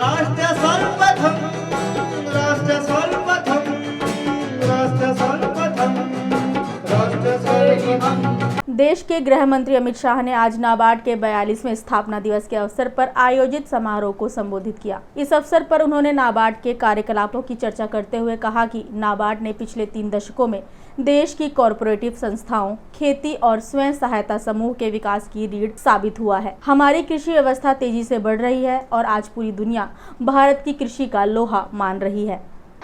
राष्ट्र सर्वप्रथम राष्ट्र सर्वप्रथम राष्ट्र सर्वप्रथम राष्ट्र सर्वप्रथम। देश के गृह मंत्री अमित शाह ने आज नाबार्ड के 42वें स्थापना दिवस के अवसर पर आयोजित समारोह को संबोधित किया। इस अवसर पर उन्होंने नाबार्ड के कार्यकलापों की चर्चा करते हुए कहा कि नाबार्ड ने पिछले 3 दशकों में देश की कॉरपोरेटिव संस्थाओं, खेती और स्वयं सहायता समूह के विकास की रीढ़ साबित हुआ है। हमारी कृषि व्यवस्था तेजी से बढ़ रही है और आज पूरी दुनिया भारत की कृषि का लोहा मान रही है।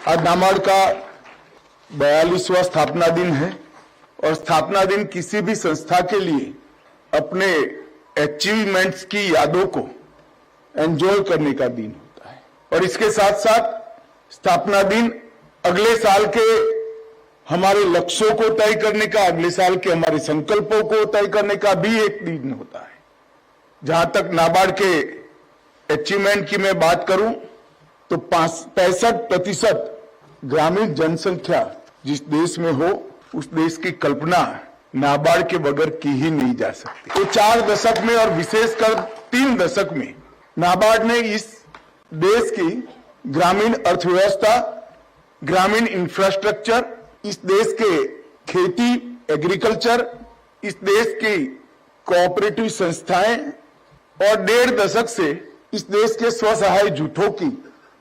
आज नाबार्ड का 42वां स्थापना दिन है और स्थापना दिन किसी भी संस्था के लिए अपने अचीवमेंट्स की यादों को एंजॉय करने का दिन होता है और इसके साथ साथ स्थापना दिन अगले साल के हमारे लक्ष्यों को तय करने का, अगले साल के हमारे संकल्पों को तय करने का भी एक दिन होता है। जहां तक नाबार्ड के अचीवमेंट की मैं बात करूं तो 65% ग्रामीण जनसंख्या जिस देश में हो उस देश की कल्पना नाबार्ड के बगैर की ही नहीं जा सकती। तो 4 दशक में और विशेषकर 3 दशक में नाबार्ड ने इस देश की ग्रामीण अर्थव्यवस्था, ग्रामीण इंफ्रास्ट्रक्चर, इस देश के खेती, एग्रीकल्चर, इस देश की कोऑपरेटिव संस्थाएं और 1.5 दशक से इस देश के स्वसहाय जुटों की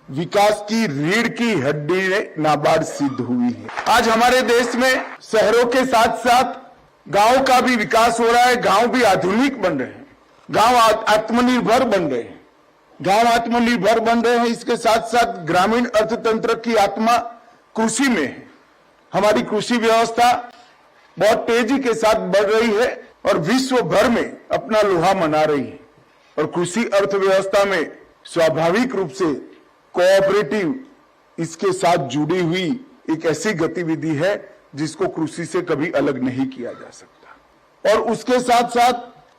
विकास की रीढ़ की हड्डी नाबार्ड सिद्ध हुई है। आज हमारे देश में शहरों के साथ साथ गांव का भी विकास हो रहा है। गांव भी आधुनिक बन रहे हैं, गांव आत्मनिर्भर बन रहे हैं, गांव आत्मनिर्भर बन रहे हैं। इसके साथ साथ ग्रामीण अर्थतंत्र की आत्मा कृषि में है। हमारी कृषि व्यवस्था बहुत तेजी के साथ बढ़ रही है और विश्व भर में अपना लोहा मना रही है और कृषि अर्थव्यवस्था में स्वाभाविक रूप से कोऑपरेटिव इसके साथ जुड़ी हुई एक ऐसी गतिविधि है जिसको कृषि से कभी अलग नहीं किया जा सकता। और उसके साथ साथ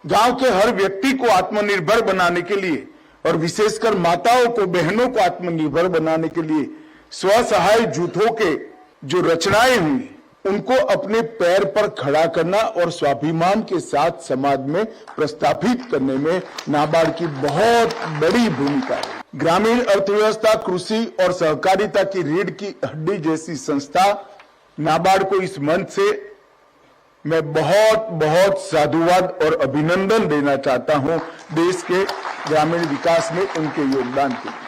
गांव के हर व्यक्ति को आत्मनिर्भर बनाने के लिए और विशेषकर माताओं को, बहनों को आत्मनिर्भर बनाने के लिए स्वसहाय जुटों के जो रचनाएं हुई उनको अपने पैर पर खड़ा करना और स्वाभिमान के साथ समाज में प्रस्थापित करने में नाबार्ड की बहुत बड़ी भूमिका है। ग्रामीण अर्थव्यवस्था, कृषि और सहकारिता की रीढ़ की हड्डी जैसी संस्था नाबार्ड को इस मंच से मैं बहुत बहुत साधुवाद और अभिनंदन देना चाहता हूं देश के ग्रामीण विकास में उनके योगदान के लिए।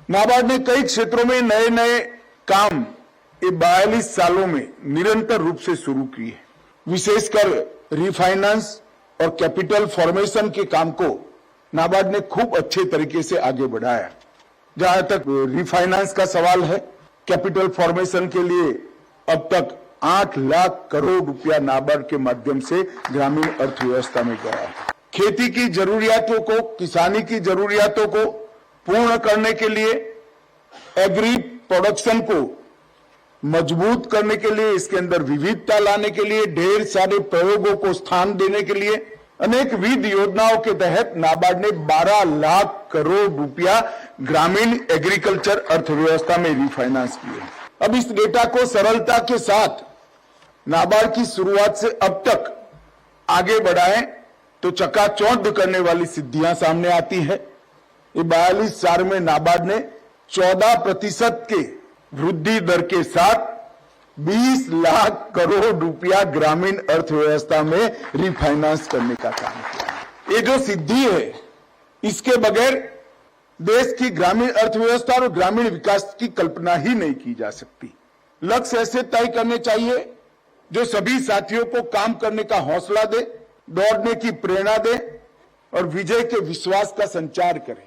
नाबार्ड ने कई क्षेत्रों में नए नए काम ये 42 सालों में निरंतर रूप से शुरू किए। विशेषकर रिफाइनेंस और कैपिटल फॉर्मेशन के काम को नाबार्ड ने खूब अच्छे तरीके से आगे बढ़ाया। जहां तक रिफाइनेंस का सवाल है, कैपिटल फॉर्मेशन के लिए अब तक 8 लाख करोड़ रुपया नाबार्ड के माध्यम से ग्रामीण अर्थव्यवस्था में गया है। खेती की जरूरियातों को, किसानी की जरूरियातों को पूर्ण करने के लिए, एग्री प्रोडक्शन को मजबूत करने के लिए, इसके अंदर विविधता लाने के लिए, ढेर सारे प्रयोगों को स्थान देने के लिए अनेक विविध योजनाओं के तहत नाबार्ड ने 12 लाख करोड़ रुपया ग्रामीण एग्रीकल्चर अर्थव्यवस्था में रिफाइनेंस किए। अब इस डेटा को सरलता के साथ नाबार्ड की शुरुआत से अब तक आगे बढ़ाएं तो चकाचौंध करने वाली सिद्धियां सामने आती है। ये 42 साल में नाबार्ड ने 14% के वृद्धि दर के साथ 20 लाख करोड़ रुपया ग्रामीण अर्थव्यवस्था में रिफाइनेंस करने का काम किया। ये जो सिद्धि है, इसके बगैर देश की ग्रामीण अर्थव्यवस्था और ग्रामीण विकास की कल्पना ही नहीं की जा सकती। लक्ष्य ऐसे तय करने चाहिए जो सभी साथियों को काम करने का हौसला दे, दौड़ने की प्रेरणा दे और विजय के विश्वास का संचार करे।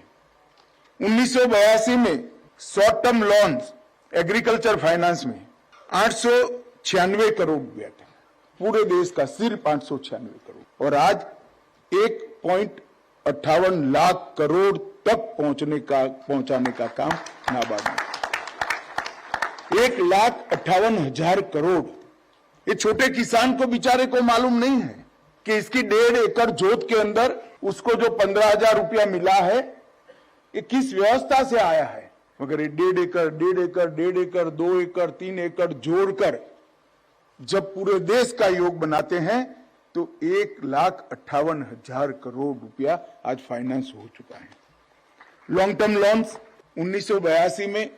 1982 में short term loans agriculture finance में 896 करोड़ रुपया था, पूरे देश का सिर्फ 896 करोड़, और आज 1.58 लाख करोड़ तक पहुंचाने का काम नाबार्ड ने। 1,58,000 करोड़। ये छोटे किसान को बेचारे को मालूम नहीं है कि इसकी 1.5 एकड़ जोत के अंदर उसको जो 15,000 रुपया मिला है ये किस व्यवस्था से आया है। मगर ये 1.5 एकड़, 1.5 एकड़, 2 एकड़, 3 एकड़ जोड़कर जब पूरे देश का योग बनाते हैं तो 1,58,000 करोड़ रुपया आज फाइनेंस हो चुका है। लॉन्ग टर्म लोन्स 1982 में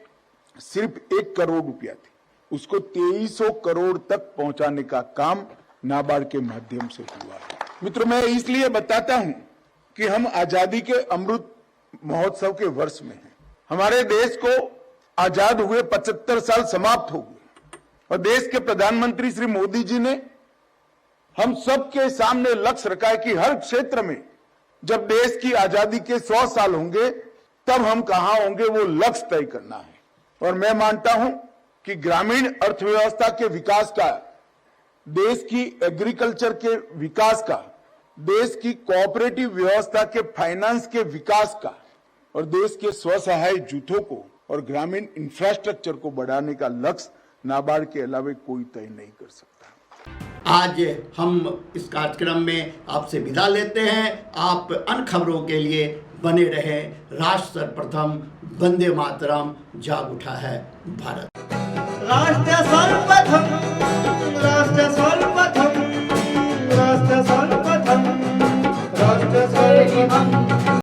सिर्फ 1 करोड़ रुपया थी, उसको 2300 करोड़ तक पहुंचाने का काम नाबार्ड के माध्यम से हुआ है। मित्रों, मैं इसलिए बताता हूं कि हम आजादी के अमृत महोत्सव के वर्ष में हैं। हमारे देश को आजाद हुए 75 साल समाप्त हो गए और देश के प्रधानमंत्री श्री मोदी जी ने हम सबके सामने लक्ष्य रखा है कि हर क्षेत्र में जब देश की आजादी के 100 साल होंगे तब हम कहां होंगे, वो लक्ष्य तय करना है। और मैं मानता हूं कि ग्रामीण अर्थव्यवस्था के विकास का, देश की एग्रीकल्चर के विकास का, देश की कोऑपरेटिव व्यवस्था के फाइनेंस के विकास का और देश के स्वसहाय जूथों को और ग्रामीण इंफ्रास्ट्रक्चर को बढ़ाने का लक्ष्य नाबार्ड के अलावा कोई तय नहीं कर सकता। आज हम इस कार्यक्रम में आपसे विदा लेते हैं। आप अन्य खबरों के लिए बने रहे। राष्ट्र सर्वप्रथम, वंदे मातरम, जाग उठा है भारत। राष्ट्र सर्वप्रथम